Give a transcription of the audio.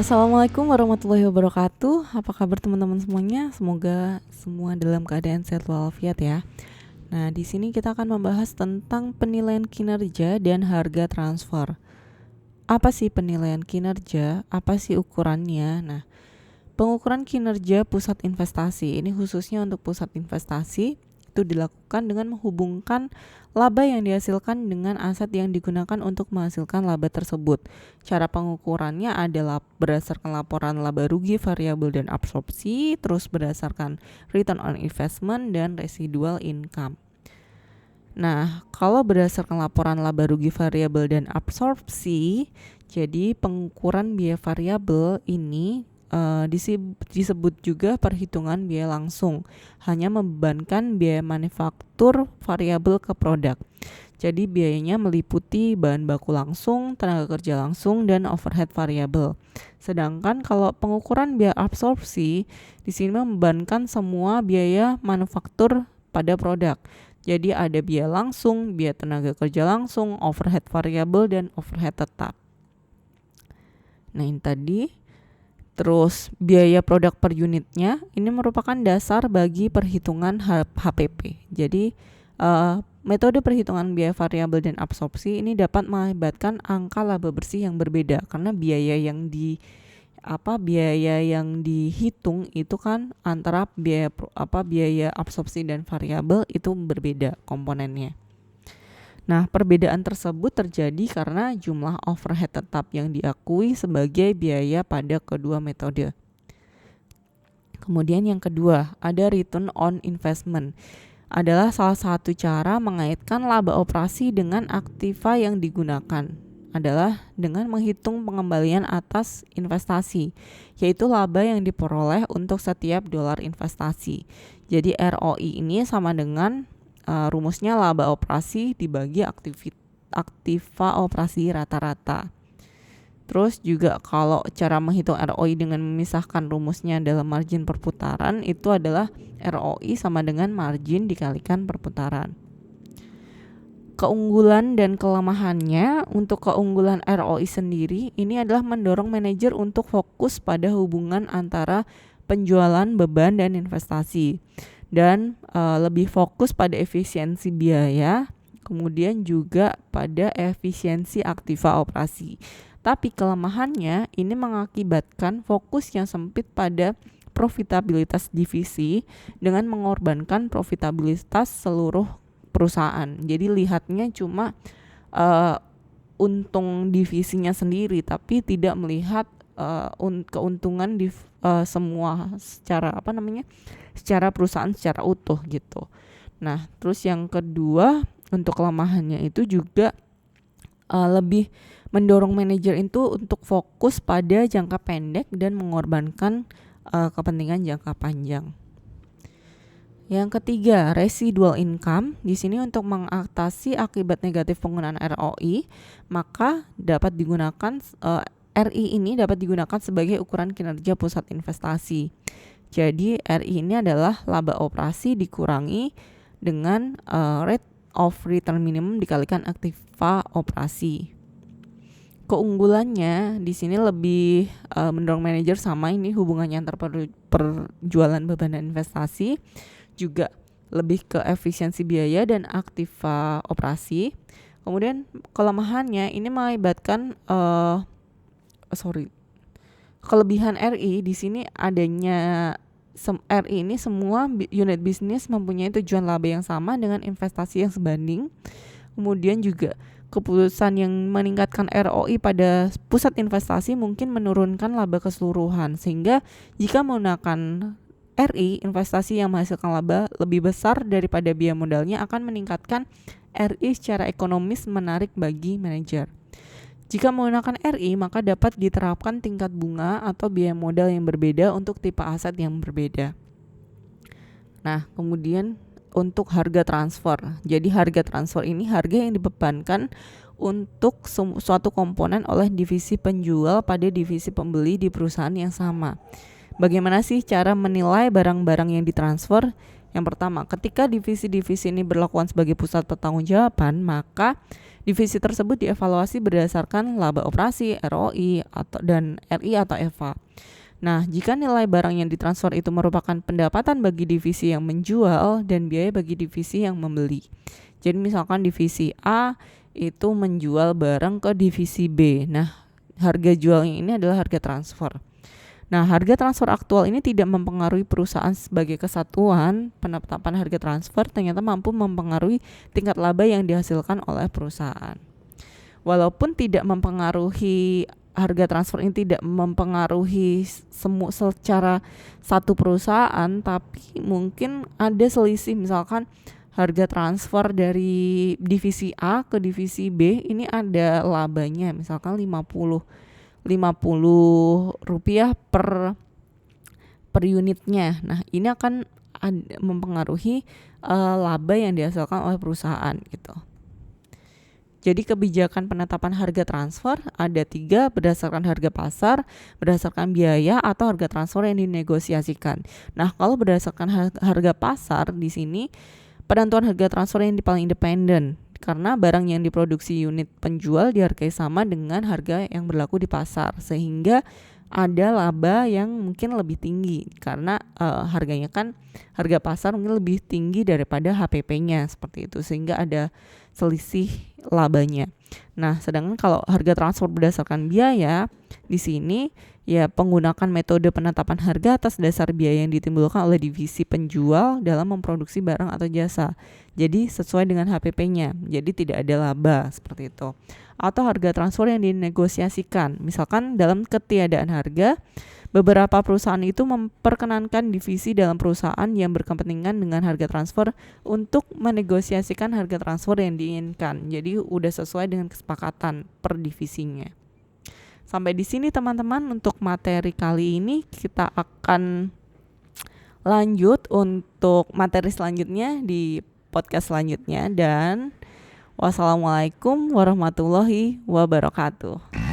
Assalamualaikum warahmatullahi wabarakatuh. Apa kabar teman-teman semuanya? Semoga semua dalam keadaan sehat walafiat ya. Nah, di sini kita akan membahas tentang penilaian kinerja dan harga transfer. Apa sih penilaian kinerja? Apa sih ukurannya? Nah, pengukuran kinerja pusat investasi ini khususnya untuk pusat investasi itu dilakukan dengan menghubungkan laba yang dihasilkan dengan aset yang digunakan untuk menghasilkan laba tersebut. Cara pengukurannya adalah berdasarkan laporan laba rugi, variabel dan absorpsi, terus berdasarkan return on investment dan residual income. Nah, kalau berdasarkan laporan laba rugi, variabel dan absorpsi, jadi pengukuran biaya variabel ini disebut juga perhitungan biaya langsung, hanya membebankan biaya manufaktur variabel ke produk. Jadi biayanya meliputi bahan baku langsung, tenaga kerja langsung, dan overhead variabel. Sedangkan kalau pengukuran biaya absorpsi, di sini membebankan semua biaya manufaktur pada produk. Jadi ada biaya langsung, biaya tenaga kerja langsung, overhead variabel, dan overhead tetap. Nah, ini tadi. Terus biaya produk per unitnya ini merupakan dasar bagi perhitungan HPP. Jadi metode perhitungan biaya variabel dan absorpsi ini dapat mengakibatkan angka laba bersih yang berbeda karena biaya yang dihitung itu kan antara biaya absorpsi dan variabel itu berbeda komponennya. Nah, perbedaan tersebut terjadi karena jumlah overhead tetap yang diakui sebagai biaya pada kedua metode. Kemudian yang kedua, ada return on investment. Adalah salah satu cara mengaitkan laba operasi dengan aktiva yang digunakan. Adalah dengan menghitung pengembalian atas investasi, yaitu laba yang diperoleh untuk setiap dolar investasi. Jadi ROI ini sama dengan rumusnya laba operasi dibagi aktiva operasi rata-rata. Terus juga kalau cara menghitung ROI dengan memisahkan rumusnya dalam margin perputaran, itu adalah ROI sama dengan margin dikalikan perputaran. Keunggulan dan kelemahannya, untuk keunggulan ROI sendiri ini adalah mendorong manajer untuk fokus pada hubungan antara penjualan, beban, dan investasi, dan lebih fokus pada efisiensi biaya, kemudian juga pada efisiensi aktiva operasi. Tapi kelemahannya ini mengakibatkan fokus yang sempit pada profitabilitas divisi dengan mengorbankan profitabilitas seluruh perusahaan. Jadi lihatnya cuma untung divisinya sendiri, tapi tidak melihat keuntungan di semua secara perusahaan secara utuh gitu. Nah, terus yang kedua untuk kelemahannya itu juga lebih mendorong manajer itu untuk fokus pada jangka pendek dan mengorbankan kepentingan jangka panjang. Yang ketiga, residual income. Di sini untuk mengatasi akibat negatif penggunaan ROI, maka dapat digunakan RI ini dapat digunakan sebagai ukuran kinerja pusat investasi. Jadi RI ini adalah laba operasi dikurangi dengan rate of return minimum dikalikan aktiva operasi. Keunggulannya di sini lebih mendorong manajer sama ini hubungannya antar perjualan beban dan investasi, juga lebih ke efisiensi biaya dan aktiva operasi. Kemudian kelemahannya ini mengakibatkan kelebihan RI di sini adanya RI ini semua unit bisnis mempunyai tujuan laba yang sama dengan investasi yang sebanding. Kemudian juga keputusan yang meningkatkan ROI pada pusat investasi mungkin menurunkan laba keseluruhan, sehingga jika menggunakan RI, investasi yang menghasilkan laba lebih besar daripada biaya modalnya akan meningkatkan RI secara ekonomis menarik bagi manajer. Jika menggunakan RI, maka dapat diterapkan tingkat bunga atau biaya modal yang berbeda untuk tipe aset yang berbeda. Nah, kemudian untuk harga transfer. Jadi harga transfer ini harga yang dibebankan untuk suatu komponen oleh divisi penjual pada divisi pembeli di perusahaan yang sama. Bagaimana sih cara menilai barang-barang yang ditransfer? Yang pertama, ketika divisi-divisi ini berlakukan sebagai pusat pertanggungjawaban, maka divisi tersebut dievaluasi berdasarkan laba operasi, ROI, dan RI atau EVA. Nah, jika nilai barang yang ditransfer itu merupakan pendapatan bagi divisi yang menjual dan biaya bagi divisi yang membeli. Jadi misalkan divisi A itu menjual barang ke divisi B. Nah, harga jualnya ini adalah harga transfer. Nah, harga transfer aktual ini tidak mempengaruhi perusahaan sebagai kesatuan. Penetapan harga transfer ternyata mampu mempengaruhi tingkat laba yang dihasilkan oleh perusahaan. Walaupun tidak mempengaruhi harga transfer ini tidak mempengaruhi secara satu perusahaan, tapi mungkin ada selisih. Misalkan harga transfer dari divisi A ke divisi B ini ada labanya misalkan 50 rupiah per unitnya. Nah, ini akan mempengaruhi laba yang dihasilkan oleh perusahaan gitu. Jadi kebijakan penetapan harga transfer ada 3, berdasarkan harga pasar, berdasarkan biaya, atau harga transfer yang dinegosiasikan. Nah, kalau berdasarkan harga pasar di sini penentuan harga transfer yang paling independen, karena barang yang diproduksi unit penjual dihargai sama dengan harga yang berlaku di pasar, sehingga ada laba yang mungkin lebih tinggi karena harganya kan harga pasar mungkin lebih tinggi daripada HPP-nya seperti itu, sehingga ada selisih labanya. Nah, sedangkan kalau harga transfer berdasarkan biaya di sini ya penggunakan metode penetapan harga atas dasar biaya yang ditimbulkan oleh divisi penjual dalam memproduksi barang atau jasa. Jadi sesuai dengan HPP-nya. Jadi tidak ada laba seperti itu. Atau harga transfer yang dinegosiasikan. Misalkan dalam ketiadaan harga, beberapa perusahaan itu memperkenankan divisi dalam perusahaan yang berkepentingan dengan harga transfer untuk menegosiasikan harga transfer yang diinginkan. Jadi udah sesuai dengan kesepakatan per divisinya. Sampai di sini teman-teman untuk materi kali ini. Kita akan lanjut untuk materi selanjutnya di podcast selanjutnya, dan wassalamualaikum warahmatullahi wabarakatuh.